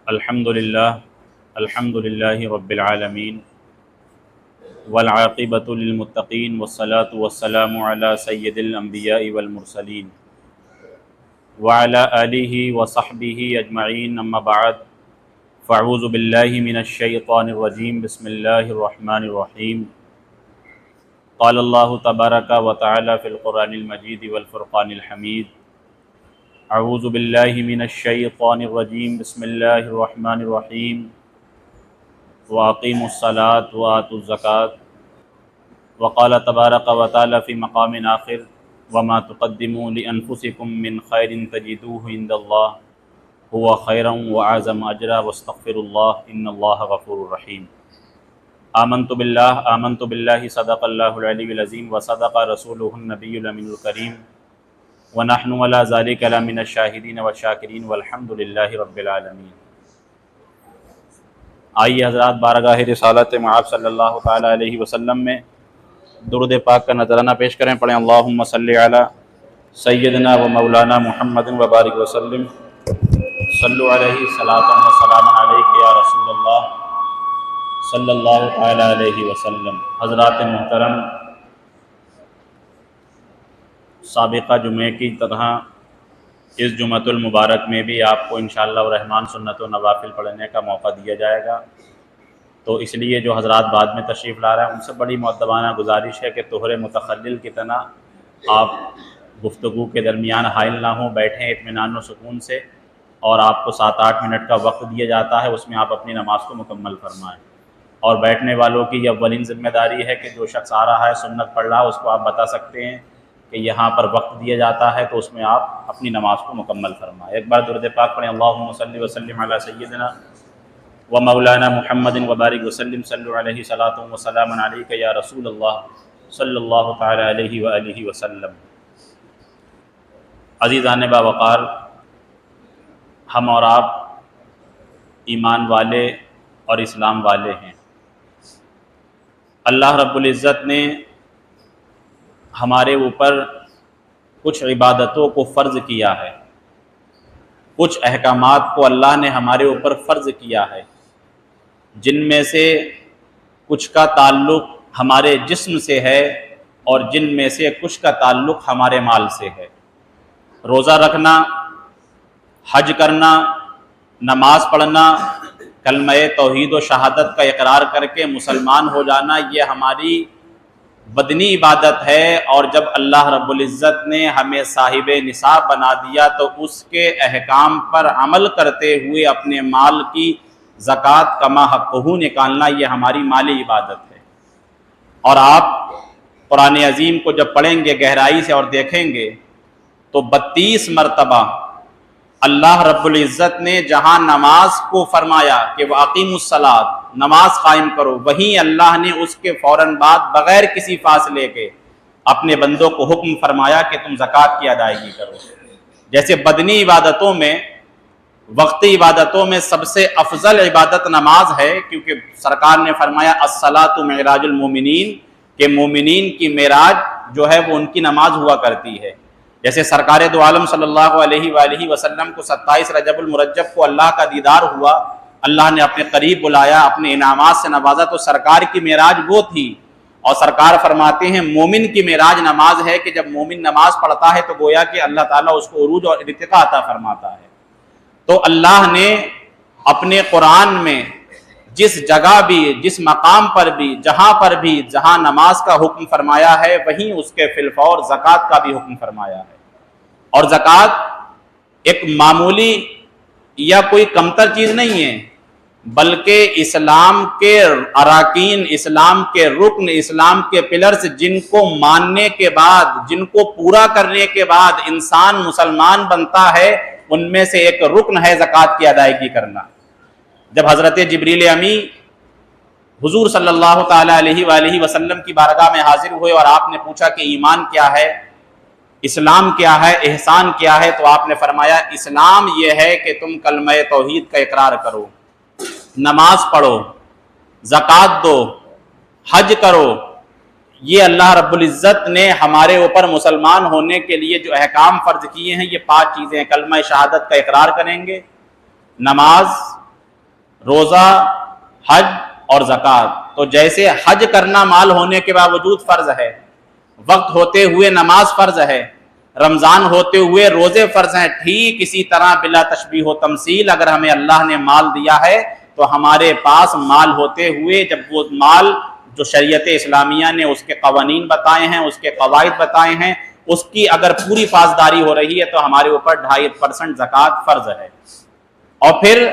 الحمد للہ رب العالمین والعاقبۃ للمتقین والصلاة والسلام علی سید الانبیاء والمرسلین وعلی آلہ وصحبہ اجمعین، اما بعد فاعوذ باللہ من الشیطان الرجیم، بسم اللہ الرحمن الرحیم۔ قال اللہ تبارک و تعالی فی القرآن المجید والفرقان الحمید، اعوذ باللہ من الشیطان الرجیم، بسم اللہ الرحمن الرحیم۔ وَأَقِيمُوا الصَّلَاةَ وَآتُوا الزَّكَاةَ وقال تبارک و تعالی فی مقام آخر، وما تقدموا لأنفسکم من خیر تجدوه عند اللہ هو خیرا وأعظم اجرا واستغفروا اللہ ان اللہ غفور رحیم۔ آمنت باللہ صدق اللہ العلی العظیم وصدق رسولہ النبی الامین الکریم ونحن علی ذلک لمن الشاہدین والشاکرین والحمد للہ رب العالمین۔ آئیے حضرات، بارگاہ رسالت مآب صلی اللہ تعالیٰ علیہ وسلم میں درود پاک کا نذرانہ پیش کریں۔ پڑھیں اللہم صلی علی سیدنا و مولانا محمد وبارک وسلم، صلو علیہ صلاۃ و سلام علیک یا رسول اللہ صلی اللہ تعالیٰ علیہ وسلم۔ حضرات محترم، سابقہ جمعے کی طرح اس جمعۃ المبارک میں بھی آپ کو انشاءاللہ الرحمن سنت و نوافل پڑھنے کا موقع دیا جائے گا، تو اس لیے جو حضرات بعد میں تشریف لا رہے ہیں ان سے بڑی مؤدبانہ گزارش ہے کہ طہر متخلل کی طرح آپ گفتگو کے درمیان حائل نہ ہوں، بیٹھیں اطمینان و سکون سے، اور آپ کو 7-8 منٹ کا وقت دیا جاتا ہے، اس میں آپ اپنی نماز کو مکمل فرمائیں۔ اور بیٹھنے والوں کی یہ اولین ذمہ داری ہے کہ جو شخص آ رہا ہے سنت پڑھ رہا ہے اس کو آپ بتا سکتے ہیں کہ یہاں پر وقت دیا جاتا ہے، تو اس میں آپ اپنی نماز کو مکمل فرمائیں۔ ایک بار درود پاک پڑھیں، اللہم صلی وسلم علی سیدنا و مولانا محمد وبارک وسلم، صلو علیہ صلاۃ و سلام علیک یا رسول اللہ صلی اللہ تعالی علیہ وآلہ وسلم۔ عزیزان باوقار، ہم اور آپ ایمان والے اور اسلام والے ہیں۔ اللہ رب العزت نے ہمارے اوپر کچھ عبادتوں کو فرض کیا ہے، کچھ احکامات کو اللہ نے ہمارے اوپر فرض کیا ہے، جن میں سے کچھ کا تعلق ہمارے جسم سے ہے اور جن میں سے کچھ کا تعلق ہمارے مال سے ہے۔ روزہ رکھنا، حج کرنا، نماز پڑھنا، کلمہ توحید و شہادت کا اقرار کر کے مسلمان ہو جانا، یہ ہماری بدنی عبادت ہے، اور جب اللہ رب العزت نے ہمیں صاحب نصاب بنا دیا تو اس کے احکام پر عمل کرتے ہوئے اپنے مال کی زکوٰۃ کما حقہ نکالنا، یہ ہماری مالی عبادت ہے۔ اور آپ قرآن عظیم کو جب پڑھیں گے گہرائی سے اور دیکھیں گے تو 32 مرتبہ اللہ رب العزت نے جہاں نماز کو فرمایا کہ وَأَقِیمُوا الصَّلَاةَ، نماز قائم کرو، وہیں اللہ نے اس کے فوراً بعد بغیر کسی فاصلے کے اپنے بندوں کو حکم فرمایا کہ تم زکوٰۃ کی ادائیگی کرو۔ جیسے بدنی عبادتوں میں، وقتی عبادتوں میں سب سے افضل عبادت نماز ہے، کیونکہ سرکار نے فرمایا الصلاۃ معراج المومنین، کہ مومنین کی معراج جو ہے وہ ان کی نماز ہوا کرتی ہے۔ جیسے سرکار دو عالم صلی اللہ علیہ وآلہ وسلم کو 27 رجب المرجب کو اللہ کا دیدار ہوا، اللہ نے اپنے قریب بلایا، اپنے انعامات سے نوازا، تو سرکار کی معراج وہ تھی۔ اور سرکار فرماتے ہیں مومن کی معراج نماز ہے، کہ جب مومن نماز پڑھتا ہے تو گویا کہ اللہ تعالیٰ اس کو عروج اور ارتقاء عطا فرماتا ہے۔ تو اللہ نے اپنے قرآن میں جس جگہ بھی، جس مقام پر بھی، جہاں نماز کا حکم فرمایا ہے، وہیں اس کے فی الفور زکوٰۃ کا بھی حکم فرمایا ہے۔ اور زکوٰۃ ایک معمولی یا کوئی کمتر چیز نہیں ہے، بلکہ اسلام کے اراکین، اسلام کے رکن، اسلام کے پلرز، جن کو ماننے کے بعد، جن کو پورا کرنے کے بعد انسان مسلمان بنتا ہے، ان میں سے ایک رکن ہے زکوٰۃ کی ادائیگی کرنا۔ جب حضرت جبریل امی حضور صلی اللہ تعالیٰ علیہ وآلہ وسلم کی بارگاہ میں حاضر ہوئے اور آپ نے پوچھا کہ ایمان کیا ہے، اسلام کیا ہے، احسان کیا ہے، تو آپ نے فرمایا اسلام یہ ہے کہ تم کلمہ توحید کا اقرار کرو، نماز پڑھو، زکوٰۃ دو، حج کرو۔ یہ اللہ رب العزت نے ہمارے اوپر مسلمان ہونے کے لیے جو احکام فرض کیے ہیں، یہ 5 چیزیں ہیں۔ کلمہ شہادت کا اقرار کریں گے، نماز، روزہ، حج اور زکوٰۃ. تو جیسے حج کرنا مال ہونے کے باوجود فرض ہے، وقت ہوتے ہوئے نماز فرض ہے، رمضان ہوتے ہوئے روزے فرض ہیں، ٹھیک اسی طرح بلا تشبیہ و تمثیل اگر ہمیں اللہ نے مال دیا ہے تو ہمارے پاس مال ہوتے ہوئے جب وہ مال جو شریعت اسلامیہ نے اس کے قوانین بتائے ہیں، اس کے قواعد بتائے ہیں، اس کی اگر پوری پاسداری ہو رہی ہے تو ہمارے اوپر 2.5% زکوٰۃ فرض ہے. اور پھر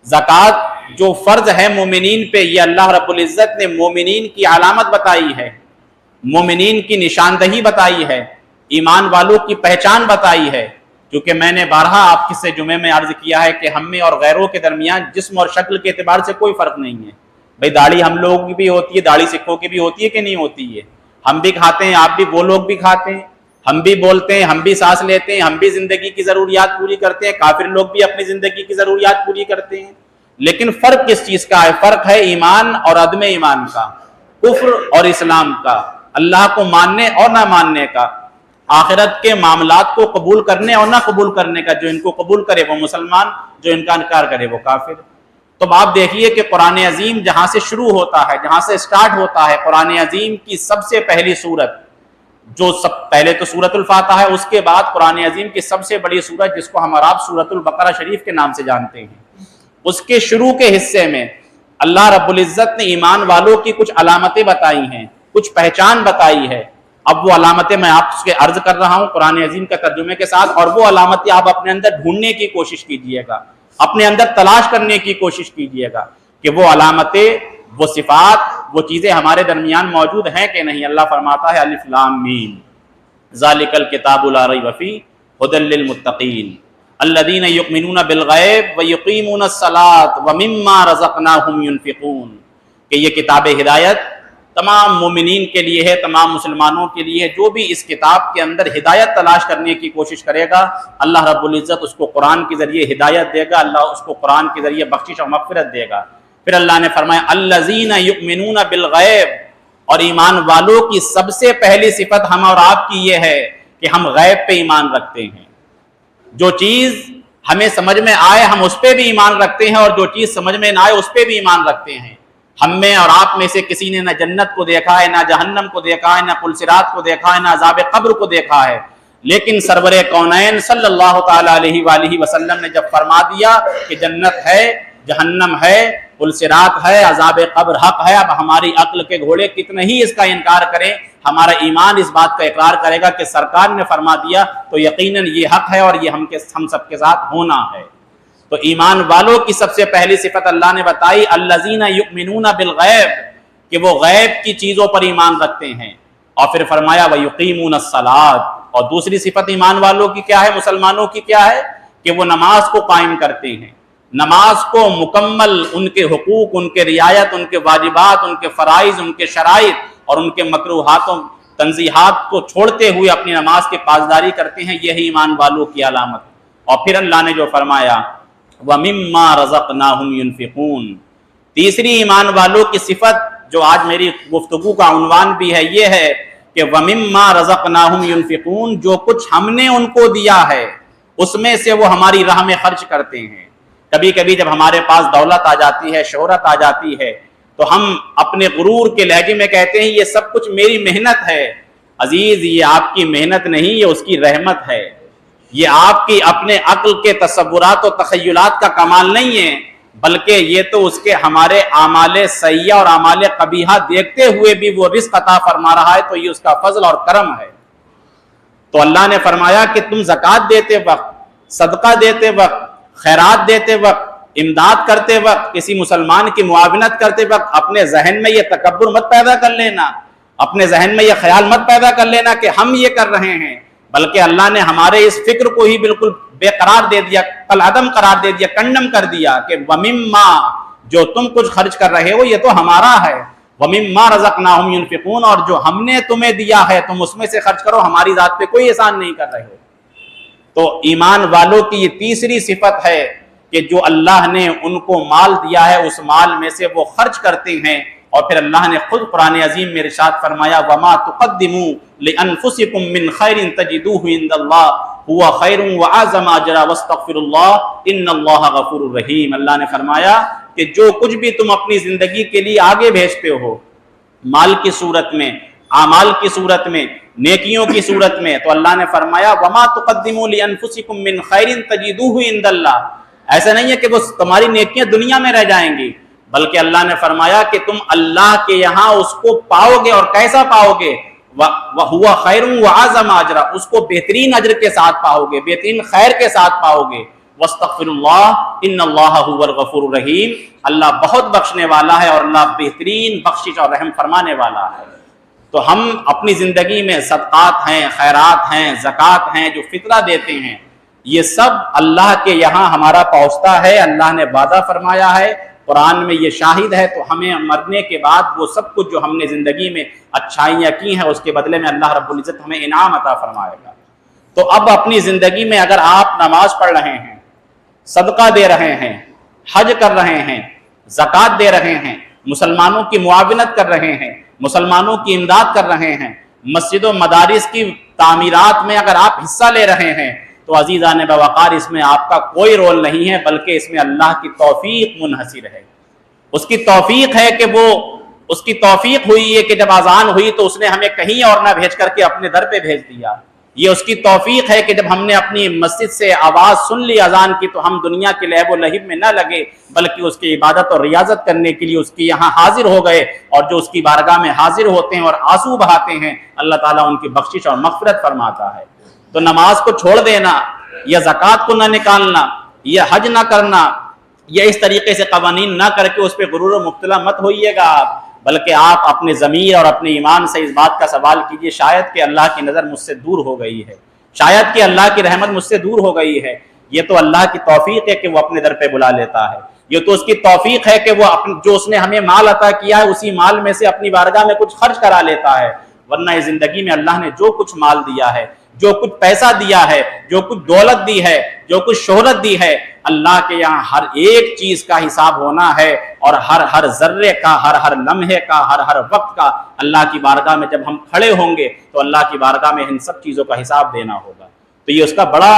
زکوٰۃ جو فرض ہے مومنین پہ، یہ اللہ رب العزت نے مومنین کی علامت بتائی ہے، مومنین کی نشاندہی بتائی ہے، ایمان والوں کی پہچان بتائی ہے. کیونکہ میں نے بارہا آپ کے سے جمعے میں عرض کیا ہے کہ ہم میں اور غیروں کے درمیان جسم اور شکل کے اعتبار سے کوئی فرق نہیں ہے. بھئی داڑھی ہم لوگوں کی بھی ہوتی ہے، داڑھی سکھوں کی بھی ہوتی ہے کہ نہیں ہوتی ہے، ہم بھی کھاتے ہیں، آپ بھی، وہ لوگ بھی کھاتے ہیں، ہم بھی بولتے ہیں، ہم بھی سانس لیتے ہیں، ہم بھی زندگی کی ضروریات پوری کرتے ہیں، کافر لوگ بھی اپنی زندگی کی ضروریات پوری کرتے ہیں. لیکن فرق کس چیز کا ہے؟ فرق ہے ایمان اور عدم ایمان کا، کفر اور اسلام کا، اللہ کو ماننے اور نہ ماننے کا، آخرت کے معاملات کو قبول کرنے اور نہ قبول کرنے کا. جو ان کو قبول کرے وہ مسلمان، جو ان کا انکار کرے وہ کافر. تو آپ دیکھیے کہ قرآن عظیم جہاں سے شروع ہوتا ہے، جہاں سے سٹارٹ ہوتا ہے، قرآن عظیم کی سب سے پہلی سورت جو پہلے تو سورۃ الفاتحہ ہے، اس کے بعد قرآن عظیم کی سب سے بڑی سورت جس کو ہم اور آپ سورۃ البقرہ شریف کے نام سے جانتے ہیں، اس کے شروع کے حصے میں اللہ رب العزت نے ایمان والوں کی کچھ علامتیں بتائی ہیں، کچھ پہچان بتائی ہے. اب وہ علامتیں میں آپ سے عرض کر رہا ہوں قرآن عظیم کا ترجمے کے ساتھ، اور وہ علامتیں آپ اپنے اندر ڈھونڈنے کی کوشش کیجئے گا، اپنے اندر تلاش کرنے کی کوشش کیجئے گا کہ وہ علامتیں، وہ صفات، وہ چیزیں ہمارے درمیان موجود ہیں کہ نہیں. اللہ فرماتا ہے الف لام میم ذالک الکتاب لا ریب فیہ ھدی للمتقین الذین یؤمنون بالغیب ویقیمون الصلاۃ ومما رزقناہم ینفقون. کہ یہ کتاب ہدایت تمام مومنین کے لیے ہے، تمام مسلمانوں کے لیے ہے. جو بھی اس کتاب کے اندر ہدایت تلاش کرنے کی کوشش کرے گا، اللہ رب العزت اس کو قرآن کے ذریعے ہدایت دے گا، اللہ اس کو قرآن کے ذریعے بخشش اور مغفرت دے گا. پھر اللہ نے فرمایا الذین یؤمنون بالغیب، اور ایمان والوں کی سب سے پہلی صفت ہم اور آپ کی یہ ہے کہ ہم غیب پہ ایمان رکھتے ہیں. جو چیز ہمیں سمجھ میں آئے ہم اس پہ بھی ایمان رکھتے ہیں، اور جو چیز سمجھ میں نہ آئے اس پہ بھی ایمان رکھتے ہیں. ہم میں اور آپ میں سے کسی نے نہ جنت کو دیکھا ہے، نہ جہنم کو دیکھا ہے، نہ پل صراط کو دیکھا ہے، نہ عذاب قبر کو دیکھا ہے. لیکن سرور کونین صلی اللہ تعالیٰ علیہ وآلہ وسلم نے جب فرما دیا کہ جنت ہے، جہنم ہے، پل صراط ہے، عذاب قبر حق ہے، اب ہماری عقل کے گھوڑے کتنے ہی اس کا انکار کریں، ہمارا ایمان اس بات کا اقرار کرے گا کہ سرکار نے فرما دیا تو یقیناً یہ حق ہے اور یہ ہم سب کے ساتھ ہونا ہے. تو ایمان والوں کی سب سے پہلی صفت اللہ نے بتائی الذین یؤمنون بالغیب، کہ وہ غیب کی چیزوں پر ایمان رکھتے ہیں. اور پھر فرمایا ویقیمون الصلاۃ، اور دوسری صفت ایمان والوں کی کیا ہے، مسلمانوں کی کیا ہے، کہ وہ نماز کو قائم کرتے ہیں. نماز کو مکمل، ان کے حقوق، ان کے رعایت، ان کے واجبات، ان کے فرائض، ان کے شرائط اور ان کے مکروہات و تنزیہات کو چھوڑتے ہوئے اپنی نماز کی پاسداری کرتے ہیں. یہی ایمان والوں کی علامت. اور پھر اللہ نے جو فرمایا وَمِمَّا رَزَقْنَاهُمْ يُنْفِقُونَ، تیسری ایمان والوں کی صفت جو آج میری گفتگو کا عنوان بھی ہے، یہ ہے کہ وَمِمَّا رَزَقْنَاهُمْ يُنْفِقُونَ، جو کچھ ہم نے ان کو دیا ہے اس میں سے وہ ہماری راہ میں خرچ کرتے ہیں. کبھی کبھی جب ہمارے پاس دولت آ جاتی ہے، شہرت آ جاتی ہے، تو ہم اپنے غرور کے لہجے میں کہتے ہیں یہ سب کچھ میری محنت ہے. عزیز، یہ آپ کی محنت نہیں، یہ اس کی رحمت ہے. یہ آپ کی اپنے عقل کے تصورات و تخیلات کا کمال نہیں ہے، بلکہ یہ تو اس کے ہمارے اعمال سیئہ اور اعمال قبیحہ دیکھتے ہوئے بھی وہ رزق عطا فرما رہا ہے، تو یہ اس کا فضل اور کرم ہے. تو اللہ نے فرمایا کہ تم زکوٰۃ دیتے وقت، صدقہ دیتے وقت، خیرات دیتے وقت، امداد کرتے وقت، کسی مسلمان کی معاونت کرتے وقت اپنے ذہن میں یہ تکبر مت پیدا کر لینا، اپنے ذہن میں یہ خیال مت پیدا کر لینا کہ ہم یہ کر رہے ہیں، بلکہ اللہ نے ہمارے اس فکر کو ہی بالکل بے قرار دے دیا، کالعدم قرار دے دیا، کنڈم کر دیا کہ وَمِمَّا، جو تم کچھ خرچ کر رہے ہو یہ تو ہمارا ہے. وَمِمَّا رَزَقْنَاهُمْ يُنْفِقُونَ، اور جو ہم نے تمہیں دیا ہے تم اس میں سے خرچ کرو، ہماری ذات پہ کوئی احسان نہیں کر رہے ہو. تو ایمان والوں کی یہ تیسری صفت ہے کہ جو اللہ نے ان کو مال دیا ہے اس مال میں سے وہ خرچ کرتے ہیں. اور پھر اللہ نے خود قرآن عظیم میں ارشاد فرمایا وَمَا تُقَدِّمُوا لِأَنفُسِكُم مِّن خَيْرٍ تَجِدُوهُ عِندَ اللَّهِ هُوَ خَيْرٌ وَأَعْظَمَ أَجْرًا وَاسْتَغْفِرُوا اللَّهَ إِنَّ اللَّهَ غَفُورٌ رَحِيمٌ. اللہ نے فرمایا کہ جو کچھ بھی تم اپنی زندگی کے لیے آگے بھیجتے ہو، مال کی صورت میں، اعمال کی صورت میں، نیکیوں کی صورت میں، تو اللہ نے فرمایا وما تقدموا لانفسکم من خیر تجدوہ عند اللہ، ایسا نہیں ہے کہ وہ تمہاری نیکیاں دنیا میں رہ جائیں گی، بلکہ اللہ نے فرمایا کہ تم اللہ کے یہاں اس کو پاؤ گے، اور کیسا پاؤ گے؟ وَهُوَ خَيْرٌ وَأَعْظَمُ أَجْرًا، اس کو بہترین اجر کے ساتھ پاؤ گے، بہترین خیر کے ساتھ پاؤ گے۔ وَاسْتَغْفِرُوا اللَّهَ إِنَّ اللَّهَ هُوَ الْغَفُورُ الرَّحِيمُ، اللہ بہت بخشنے والا ہے اور اللہ بہترین بخشش اور رحم فرمانے والا ہے۔ تو ہم اپنی زندگی میں صدقات ہیں، خیرات ہیں، زکوٰۃ ہیں، جو فطرہ دیتے ہیں، یہ سب اللہ کے یہاں ہمارا پہنچتا ہے، اللہ نے وعدہ فرمایا ہے، قرآن میں یہ شاہد ہے، تو ہمیں مرنے کے بعد وہ سب کچھ جو ہم نے زندگی میں اچھائیاں کی ہیں اس کے بدلے میں اللہ رب العزت ہمیں انعام عطا فرمائے گا۔ تو اب اپنی زندگی میں اگر آپ نماز پڑھ رہے ہیں، صدقہ دے رہے ہیں، حج کر رہے ہیں، زکوٰۃ دے رہے ہیں، مسلمانوں کی معاونت کر رہے ہیں، مسلمانوں کی امداد کر رہے ہیں، مسجد و مدارس کی تعمیرات میں اگر آپ حصہ لے رہے ہیں، تو عزیزان بوقار اس میں آپ کا کوئی رول نہیں ہے، بلکہ اس میں اللہ کی توفیق منحصر ہے۔ اس کی توفیق ہے کہ اس کی توفیق ہوئی ہے کہ جب اذان ہوئی تو اس نے ہمیں کہیں اور نہ بھیج کر کے اپنے در پہ بھیج دیا۔ یہ اس کی توفیق ہے کہ جب ہم نے اپنی مسجد سے آواز سن لی اذان کی تو ہم دنیا کے لہو و لہب میں نہ لگے، بلکہ اس کی عبادت اور ریاضت کرنے کے لیے اس کی یہاں حاضر ہو گئے، اور جو اس کی بارگاہ میں حاضر ہوتے ہیں اور آنسو بہاتے ہیں، اللہ تعالیٰ ان کی بخشش اور مغفرت فرماتا ہے۔ تو نماز کو چھوڑ دینا، یا زکوٰۃ کو نہ نکالنا، یا حج نہ کرنا، یا اس طریقے سے قوانین نہ کر کے اس پہ غرور و مبتلا مت ہوئیے گا آپ، بلکہ آپ اپنے ضمیر اور اپنے ایمان سے اس بات کا سوال کیجئے، شاید کہ اللہ کی نظر مجھ سے دور ہو گئی ہے، شاید کہ اللہ کی رحمت مجھ سے دور ہو گئی ہے۔ یہ تو اللہ کی توفیق ہے کہ وہ اپنے در پہ بلا لیتا ہے، یہ تو اس کی توفیق ہے کہ وہ جو اس نے ہمیں مال عطا کیا ہے اسی مال میں سے اپنی بارگاہ میں کچھ خرچ کرا لیتا ہے، ورنہ اس زندگی میں اللہ نے جو کچھ مال دیا ہے، جو کچھ پیسہ دیا ہے، جو کچھ دولت دی ہے، جو کچھ شہرت دی ہے، اللہ کے یہاں ہر ایک چیز کا حساب ہونا ہے، اور ہر ذرے کا، ہر لمحے کا، ہر وقت کا اللہ کی بارگاہ میں جب ہم کھڑے ہوں گے تو اللہ کی بارگاہ میں ان سب چیزوں کا حساب دینا ہوگا۔ تو یہ اس کا بڑا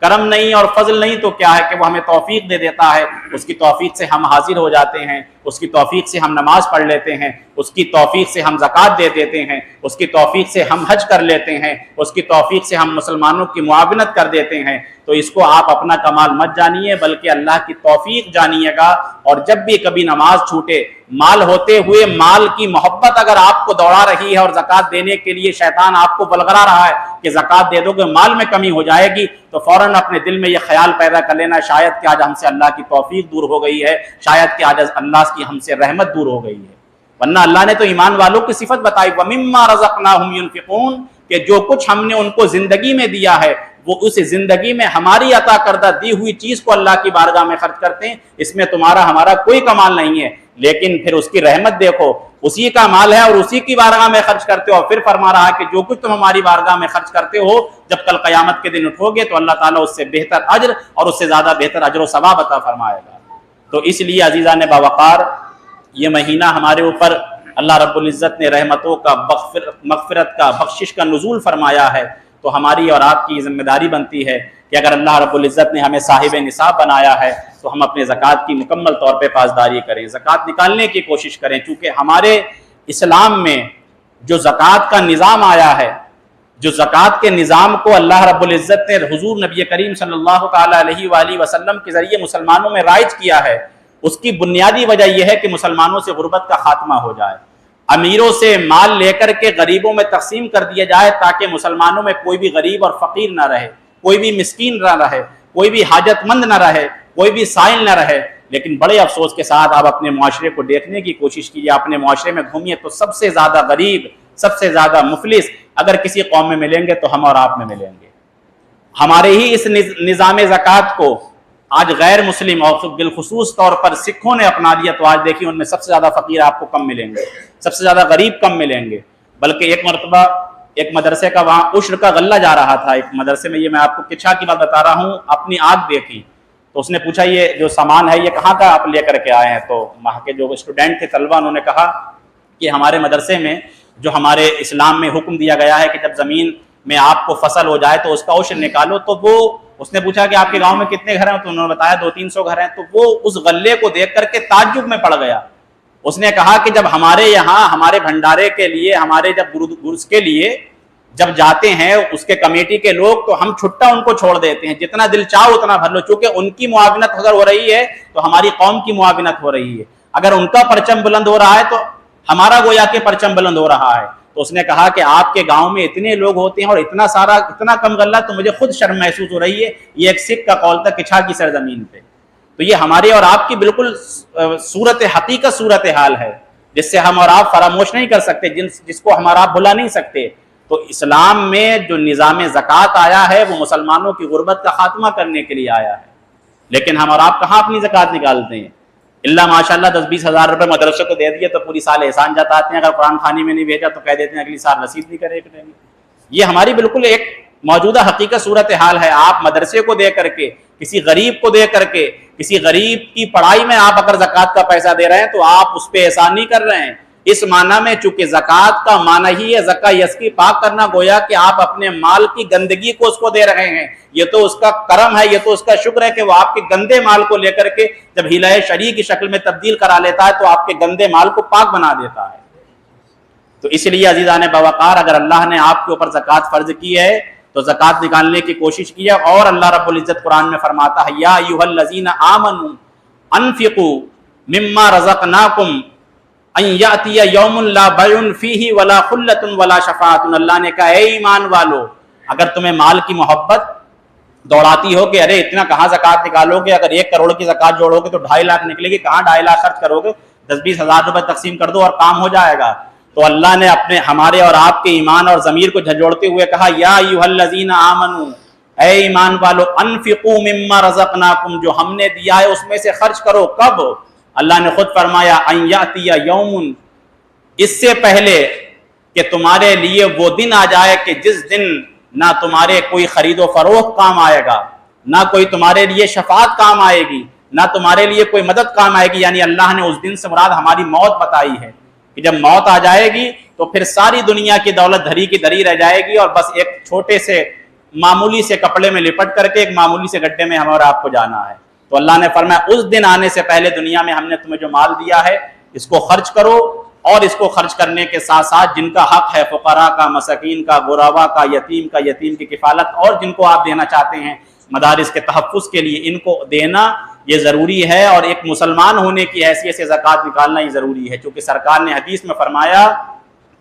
کرم نہیں اور فضل نہیں تو کیا ہے کہ وہ ہمیں توفیق دے دیتا ہے، اس کی توفیق سے ہم حاضر ہو جاتے ہیں، اس کی توفیق سے ہم نماز پڑھ لیتے ہیں، اس کی توفیق سے ہم زکوٰۃ دے دیتے ہیں، اس کی توفیق سے ہم حج کر لیتے ہیں، اس کی توفیق سے ہم مسلمانوں کی معاونت کر دیتے ہیں۔ تو اس کو آپ اپنا کمال مت جانیے، بلکہ اللہ کی توفیق جانیے گا، اور جب بھی کبھی نماز چھوٹے، مال ہوتے ہوئے مال کی محبت اگر آپ کو دوڑا رہی ہے اور زکوٰۃ دینے کے لیے شیطان آپ کو بلغرا رہا ہے کہ زکوٰۃ دے دو گے مال میں کمی ہو جائے گی، تو فوراً اپنے دل میں یہ خیال پیدا کر لینا شاید کہ آج ہم سے اللہ کی توفیق دور ہو گئی ہے، شاید کہ آج اللہ کی ہم سے رحمت دور ہو گئی ہے۔ ورنہ اللہ نے تو ایمان والوں کی صفت بتائی وَمِمَّا رَزَقْنَاهُمْ يُنْفِقُونَ، کہ جو کچھ ہم نے ان کو زندگی میں دیا ہے وہ اس زندگی میں ہماری عطا کردہ دی ہوئی چیز کو اللہ کی بارگاہ میں خرچ کرتے ہیں، اس میں تمہارا ہمارا کوئی کمال نہیں ہے، لیکن پھر اس کی رحمت دیکھو، اسی کا مال ہے اور اسی کی بارگاہ میں خرچ کرتے ہو، اور پھر فرما رہا ہے کہ جو کچھ تم ہماری بارگاہ میں خرچ کرتے ہو جب کل قیامت کے دن اٹھو گے تو اللہ تعالیٰ اس سے بہتر اجر اور اس سے زیادہ بہتر اجر و ثواب عطا فرمائے گا۔ تو اس لیے عزیزان باوقار یہ مہینہ ہمارے اوپر اللہ رب العزت نے رحمتوں کا، مغفرت کا، بخشش کا نزول فرمایا ہے، تو ہماری اور آپ کی ذمہ داری بنتی ہے کہ اگر اللہ رب العزت نے ہمیں صاحب نصاب بنایا ہے تو ہم اپنے زکوٰۃ کی مکمل طور پہ پاسداری کریں، زکوٰۃ نکالنے کی کوشش کریں، چونکہ ہمارے اسلام میں جو زکوٰۃ کا نظام آیا ہے، جو زکوٰۃ کے نظام کو اللہ رب العزت نے حضور نبی کریم صلی اللہ تعالیٰ علیہ وآلہ وسلم کے ذریعے مسلمانوں میں رائج کیا ہے، اس کی بنیادی وجہ یہ ہے کہ مسلمانوں سے غربت کا خاتمہ ہو جائے، امیروں سے مال لے کر کے غریبوں میں تقسیم کر دیا جائے، تاکہ مسلمانوں میں کوئی بھی غریب اور فقیر نہ رہے، کوئی بھی مسکین نہ رہے، کوئی بھی حاجت مند نہ رہے، کوئی بھی سائل نہ رہے۔ لیکن بڑے افسوس کے ساتھ آپ اپنے معاشرے کو دیکھنے کی کوشش کیجیے، اپنے معاشرے میں گھومیے تو سب سے زیادہ غریب، سب سے زیادہ مفلس اگر کسی قوم میں ملیں گے تو ہم اور آپ میں ملیں گے۔ ہمارے ہی اس نظام زکوٰۃ کو آج غیر مسلم اور بالخصوص طور پر سکھوں نے اپنا لیا، تو آج دیکھیے ان میں سب سے زیادہ فقیر آپ کو کم ملیں گے، سب سے زیادہ غریب کم ملیں گے۔ بلکہ ایک مرتبہ ایک مدرسے کا وہاں عشر کا غلہ جا رہا تھا، ایک مدرسے میں، یہ میں آپ کو کچھا کی بات بتا رہا ہوں، اپنی آنکھ دیکھی، تو اس نے پوچھا یہ جو سامان ہے یہ کہاں کا آپ لے کر کے آئے ہیں؟ تو وہاں کے جو اسٹوڈنٹ تھے، طلبہ، انہوں نے کہا کہ ہمارے مدرسے میں جو ہمارے اسلام میں حکم دیا گیا ہے کہ جب زمین میں آپ کو فصل ہو جائے تو اس کا عشر نکالو، تو وہ اس نے پوچھا کہ آپ کے گاؤں میں کتنے گھر ہیں؟ تو انہوں نے بتایا 200-300 گھر ہیں. تو وہ اس غلے کو دیکھ کر کے تعجب میں پڑ گیا. اس نے کہا کہ جب ہمارے یہاں ہمارے بھنڈارے کے لیے، ہمارے جب گرس کے لیے جب جاتے ہیں اس کے کمیٹی کے لوگ، تو ہم چھٹا ان کو چھوڑ دیتے ہیں، جتنا دل چاہو اتنا بھر لو، چونکہ ان کی معاونت اگر ہو رہی ہے تو ہماری قوم کی معاونت ہو رہی ہے. اگر ان کا پرچم بلند ہو رہا ہے تو ہمارا گویا کہ پرچم بلند ہو رہا ہے. تو اس نے کہا کہ آپ کے گاؤں میں اتنے لوگ ہوتے ہیں اور اتنا کم غلہ، تو مجھے خود شرم محسوس ہو رہی ہے. یہ ایک سکھ کا قول تھا کچھا کی سرزمین پہ. تو یہ ہمارے اور آپ کی بالکل حقیقت صورتحال ہے، جس سے ہم اور آپ فراموش نہیں کر سکتے، جس کو ہم اور آپ بھلا نہیں سکتے. تو اسلام میں جو نظام زکوٰۃ آیا ہے وہ مسلمانوں کی غربت کا خاتمہ کرنے کے لیے آیا ہے. لیکن ہم اور آپ کہاں اپنی زکوٰۃ نکالتے ہیں؟ اللہ ماشاءاللہ 10-20 ہزار روپے مدرسے کو دے دیے تو پوری سال احسان جتاتے ہیں، اگر قرآن خوانی میں نہیں بھیجا تو کہہ دیتے ہیں اگلی سال رسید نہیں کرے. یہ ہماری بالکل ایک موجودہ حقیقت صورتحال ہے. آپ مدرسے کو دے کر کے، کسی غریب کو دے کر کے، کسی غریب کی پڑھائی میں آپ اگر زکوٰۃ کا پیسہ دے رہے ہیں تو آپ اس پہ احسان نہیں کر رہے ہیں. اس معنی میں چونکہ زکوٰۃ کا معنی ہی ہے زکا یسکی پاک کرنا، گویا کہ آپ اپنے مال کی گندگی کو اس کو دے رہے ہیں. یہ تو اس کا کرم ہے، یہ تو اس کا شکر ہے کہ وہ آپ کے گندے مال کو لے کر کے جب ہیلہ شرعی کی شکل میں تبدیل کرا لیتا ہے تو آپ کے گندے مال کو پاک بنا دیتا ہے. تو اس لیے عزیزان باوقار، اگر اللہ نے آپ کے اوپر زکوٰۃ فرض کی ہے تو زکوٰۃ نکالنے کی کوشش کی ہے. اور اللہ رب العزت قرآن میں فرماتا ہے یا ایھا الذین آمنوا انفقوا مما رزقناکم ان یاتی یوم لا بیع فیہ ولا خلۃ ولا شفاعۃ. اللہ نے کہا اے ایمان والو، اگر تمہیں مال کی محبت دوڑاتی ہو کہ ارے اتنا کہاں زکوٰۃ نکالو گے، اگر 1 کروڑ کی زکوٰۃ جوڑو گے تو 2.5 لاکھ نکلے گی، کہاں 2.5 لاکھ خرچ کرو گے، 10-20 ہزار روپے تقسیم کر دو اور کام ہو جائے گا. تو اللہ نے ہمارے اور آپ کے ایمان اور ضمیر کو جھنجھوڑتے ہوئے کہا یا ایھا الذین آمنوا، اے ایمان والو، انفقوا مما رزقناکم، جو ہم نے دیا ہے اس میں سے خرچ کرو. کب؟ اللہ نے خود فرمایا ان یاتی یوم، اس سے پہلے کہ تمہارے لیے وہ دن آ جائے کہ جس دن نہ تمہارے کوئی خرید و فروخت کام آئے گا، نہ کوئی تمہارے لیے شفاعت کام آئے گی، نہ تمہارے لیے کوئی مدد کام آئے گی. یعنی اللہ نے اس دن سے مراد ہماری موت بتائی ہے کہ جب موت آ جائے گی تو پھر ساری دنیا کی دولت دھری کی دھری رہ جائے گی اور بس ایک چھوٹے سے معمولی سے کپڑے میں لپٹ کر کے ایک معمولی سے گڈھے میں ہم اور آپ کو جانا ہے. تو اللہ نے فرمایا اس دن آنے سے پہلے دنیا میں ہم نے تمہیں جو مال دیا ہے اس کو خرچ کرو، اور اس کو خرچ کرنے کے ساتھ ساتھ جن کا حق ہے فقراء کا، مساکین کا، غرباء کا، یتیم کی کفالت، اور جن کو آپ دینا چاہتے ہیں مدارس کے تحفظ کے لیے، ان کو دینا یہ ضروری ہے. اور ایک مسلمان ہونے کی حیثیت سے زکوٰۃ نکالنا ہی ضروری ہے، کیونکہ سرکار نے حدیث میں فرمایا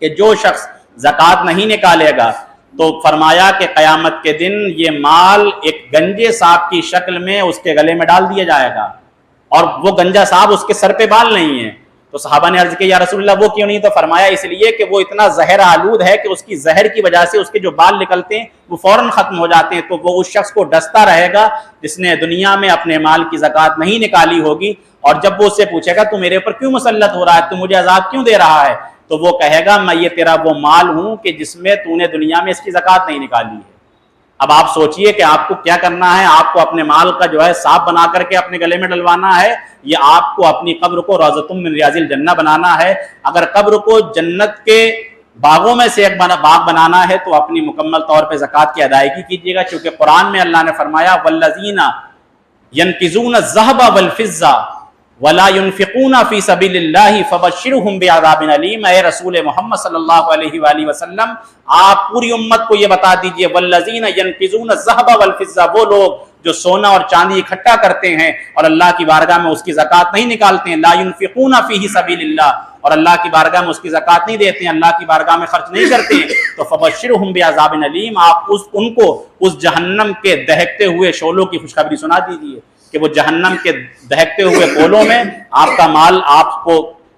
کہ جو شخص زکوٰۃ نہیں نکالے گا تو فرمایا کہ قیامت کے دن یہ مال ایک گنجے سانپ کی شکل میں اس کے گلے میں ڈال دیا جائے گا، اور وہ گنجا سانپ اس کے سر پہ بال نہیں ہے. تو صحابہ نے عرض کیا یا رسول اللہ وہ کیوں نہیں؟ تو فرمایا اس لیے کہ وہ اتنا زہر آلود ہے کہ اس کی زہر کی وجہ سے اس کے جو بال نکلتے ہیں وہ فوراً ختم ہو جاتے ہیں. تو وہ اس شخص کو ڈستا رہے گا جس نے دنیا میں اپنے مال کی زکوٰۃ نہیں نکالی ہوگی، اور جب وہ اس سے پوچھے گا تو میرے اوپر کیوں مسلط ہو رہا ہے، تو مجھے عذاب کیوں دے رہا ہے، تو وہ کہے گا میں یہ تیرا وہ مال ہوں کہ جس میں تو نے دنیا میں اس کی زکوٰۃ نہیں نکالی ہے. اب آپ سوچئے کہ آپ کو کیا کرنا ہے. آپ کو اپنے مال کا جو ہے سانپ بنا کر کے اپنے گلے میں ڈلوانا ہے، یا آپ کو اپنی قبر کو روضۃ من ریاض الجنہ بنانا ہے. اگر قبر کو جنت کے باغوں میں سے ایک باغ بنانا ہے تو اپنی مکمل طور پہ زکوٰۃ کی ادائیگی کیجیے گا، کیونکہ قرآن میں اللہ نے فرمایا والذین ینکزون الذھب والفضہ ولا ينفقون فی سبیل اللہ فبشرہم بعذاب علیم. اے رسول محمد صلی اللہ علیہ وآلہ وسلم، آپ پوری امت کو یہ بتا دیجئے والذین ینکزون الذھب والفضہ، وہ لوگ جو سونا اور چاندی اکٹھا کرتے ہیں اور اللہ کی بارگاہ میں اس کی زکوٰۃ نہیں نکالتے ہیں، لا ينفقون فیہ سبیل اللہ، اور اللہ کی بارگاہ میں اس کی زکوٰۃ نہیں دیتے ہیں، اللہ کی بارگاہ میں خرچ نہیں کرتے ہیں، تو فبشرہم بعذاب علیم، آپ ان کو اس جہنم کے دہکتے ہوئے شعلوں کی خوشخبری سنا دیجیے کہ وہ جہنم کے دہکتے ہوئے گولوں میں آپ کا مال آپ کو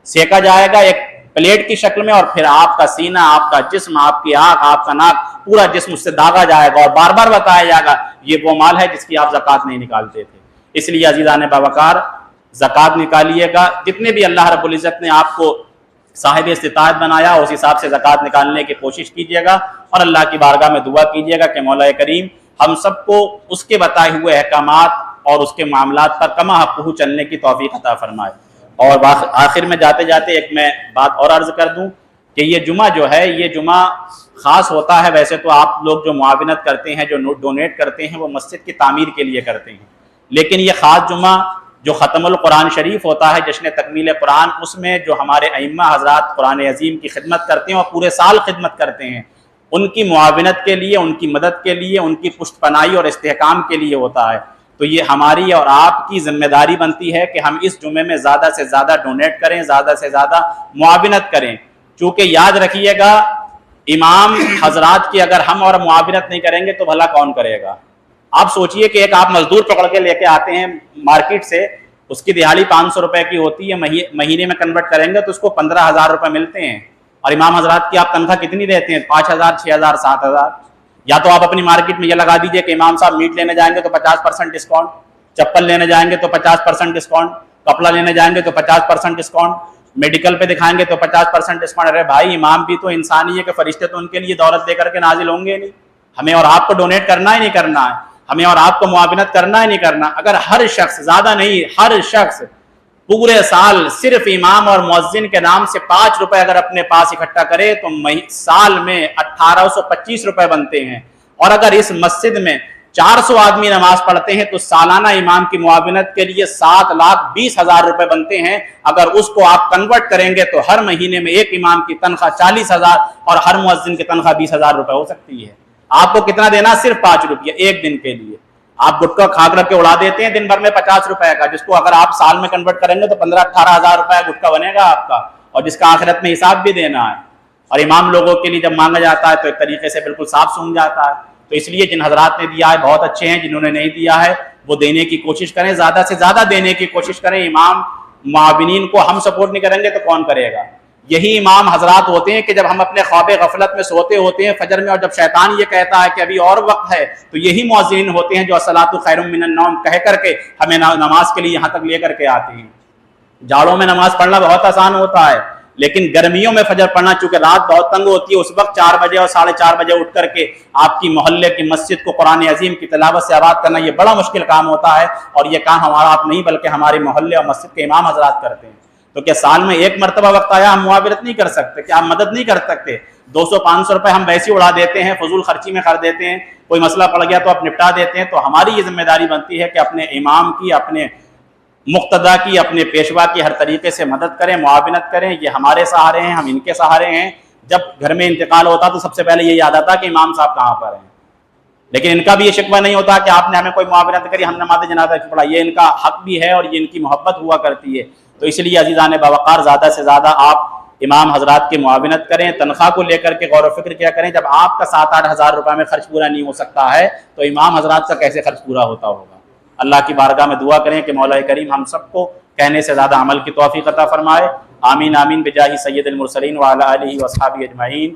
سینکا جائے گا ایک پلیٹ کی شکل میں، اور پھر آپ کا سینہ، آپ کا جسم، آپ کی آنکھ، آپ کا ناک، پورا جسم اس سے داغا جائے گا اور بار بار بتایا جائے گا یہ وہ مال ہے جس کی آپ زکوٰۃ نہیں نکالتے تھے. اس لیے عزیزان باوقار زکوٰۃ نکالیے گا. جتنے بھی اللہ رب العزت نے آپ کو صاحب استطاعت بنایا اس حساب سے زکوٰۃ نکالنے کی کوشش کیجیے گا، اور اللہ کی بارگاہ میں دعا کیجیے گا کہ مولا کریم ہم سب کو اس کے بتائے ہوئے احکامات اور اس کے معاملات پر کما حقہ چلنے کی توفیق عطا فرمائے. اور آخر میں جاتے جاتے ایک میں بات اور عرض کر دوں کہ یہ جمعہ جو ہے یہ جمعہ خاص ہوتا ہے. ویسے تو آپ لوگ جو معاونت کرتے ہیں، جو ڈونیٹ کرتے ہیں، وہ مسجد کی تعمیر کے لیے کرتے ہیں، لیکن یہ خاص جمعہ جو ختم القرآن شریف ہوتا ہے، جشن تکمیل قرآن، اس میں جو ہمارے ائمہ حضرات قرآن عظیم کی خدمت کرتے ہیں اور پورے سال خدمت کرتے ہیں، ان کی معاونت کے لیے، ان کی مدد کے لیے، ان کی پشت پناہی اور استحکام کے لیے ہوتا ہے. تو یہ ہماری اور آپ کی ذمہ داری بنتی ہے کہ ہم اس جمعے میں زیادہ سے زیادہ ڈونیٹ کریں، زیادہ سے زیادہ معاونت کریں. چونکہ یاد رکھیے گا، امام حضرات کی اگر ہم اور معاونت نہیں کریں گے تو بھلا کون کرے گا؟ آپ سوچئے کہ ایک آپ مزدور پکڑ کے لے کے آتے ہیں مارکیٹ سے، اس کی دہاڑی 500 روپے کی ہوتی ہے، مہینے میں کنورٹ کریں گے تو اس کو 15,000 روپے ملتے ہیں، اور امام حضرات کی آپ تنخواہ کتنی دیتے ہیں؟ 5,000، 6,000، 7,000. یا تو آپ اپنی مارکیٹ میں یہ لگا دیجئے کہ امام صاحب میٹ لینے جائیں گے تو 50% ڈسکاؤنٹ، چپل لینے جائیں گے تو 50% ڈسکاؤنٹ، کپڑا لینے جائیں گے تو 50% ڈسکاؤنٹ، میڈیکل پہ دکھائیں گے تو 50% ڈسکاؤنٹ. ارے بھائی، امام بھی تو انسان ہی ہے کہ فرشتے تو ان کے لیے دولت لے کر کے نازل ہوں گے نہیں. ہمیں اور آپ کو ڈونیٹ کرنا ہی نہیں کرنا ہے، ہمیں اور آپ کو معاونت کرنا ہی نہیں کرنا. اگر ہر شخص، زیادہ نہیں، ہر شخص پورے سال صرف امام اور مؤذن کے نام سے 5 روپے اگر اپنے پاس اکٹھا کرے تو سال میں 1825 روپے بنتے ہیں. اور اگر اس مسجد میں 400 آدمی نماز پڑھتے ہیں تو سالانہ امام کی معاونت کے لیے 7,20,000 روپے بنتے ہیں. اگر اس کو آپ کنورٹ کریں گے تو ہر مہینے میں ایک امام کی تنخواہ 40,000 اور ہر مؤذن کی تنخواہ 20,000 روپے ہو سکتی ہے. آپ کو کتنا دینا؟ صرف 5 روپیہ ایک دن کے لیے. آپ گٹکا کھا کر کے اڑا دیتے ہیں دن بھر میں 50 روپے کا، جس کو اگر آپ سال میں کنورٹ کریں گے تو 15-18,000 روپے گٹکا بنے گا آپ کا، اور جس کا آخرت میں حساب بھی دینا ہے. اور امام لوگوں کے لیے جب مانگا جاتا ہے تو ایک طریقے سے بالکل صاف سونگ جاتا ہے. تو اس لیے جن حضرات نے دیا ہے بہت اچھے ہیں، جنہوں نے نہیں دیا ہے وہ دینے کی کوشش کریں، زیادہ سے زیادہ دینے کی کوشش کریں. امام معاونین کو ہم سپورٹ نہیں کریں گے تو کون کرے گا؟ یہی امام حضرات ہوتے ہیں کہ جب ہم اپنے خواب غفلت میں سوتے ہوتے ہیں فجر میں، اور جب شیطان یہ کہتا ہے کہ ابھی اور وقت ہے، تو یہی مؤذنین ہوتے ہیں جو الصلاۃ خیر من النوم کہہ کر کے ہمیں نماز کے لیے یہاں تک لے کر کے آتے ہیں. جاڑوں میں نماز پڑھنا بہت آسان ہوتا ہے، لیکن گرمیوں میں فجر پڑھنا، چونکہ رات بہت تنگ ہوتی ہے، اس وقت 4 بجے اور 4:30 بجے اٹھ کر کے آپ کی محلے کی مسجد کو قرآن عظیم کی تلاوت سے آباد کرنا، یہ بڑا مشکل کام ہوتا ہے. اور یہ کام ہمارا آپ نہیں بلکہ ہمارے محلے اور مسجد کے امام حضرات کرتے ہیں. تو کیا سال میں ایک مرتبہ وقت آیا ہم معاونت نہیں کر سکتے؟ کیا ہم مدد نہیں کر سکتے؟ 200-500 روپے ہم ویسے اڑا دیتے ہیں، فضول خرچی میں کر دیتے ہیں، کوئی مسئلہ پڑ گیا تو آپ نپٹا دیتے ہیں. تو ہماری یہ ذمہ داری بنتی ہے کہ اپنے امام کی، اپنے مقتدا کی، اپنے پیشوا کی ہر طریقے سے مدد کریں، معاونت کریں. یہ ہمارے سہارے ہیں، ہم ان کے سہارے ہیں. جب گھر میں انتقال ہوتا تو سب سے پہلے یہ یاد آتا کہ امام صاحب کہاں پر ہیں، لیکن ان کا بھی یہ شکوہ نہیں ہوتا کہ آپ نے ہمیں کوئی معاونت کری، ہم نماز جنازہ کی پڑھا. یہ ان کا حق بھی ہے اور یہ ان کی محبت ہوا کرتی ہے. تو اس لیے عزیزان باوقار، زیادہ سے زیادہ آپ امام حضرات کی معاونت کریں. تنخواہ کو لے کر کے غور و فکر کیا کریں. جب آپ کا 7-8 ہزار روپے میں خرچ پورا نہیں ہو سکتا ہے تو امام حضرات کا کیسے خرچ پورا ہوتا ہوگا؟ اللہ کی بارگاہ میں دعا کریں کہ مولا کریم ہم سب کو کہنے سے زیادہ عمل کی توفیق عطا فرمائے. آمین آمین بجاہ سید المرسلین وعلی آلہ واصحابہ اجمعین.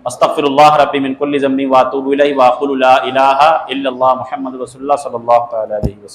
استغفر اللہ ربی من کل ذنب واتوب الیہ واقول لا الہ الا اللہ محمد رسول اللہ صلی اللہ تعالی علیہ وسلم.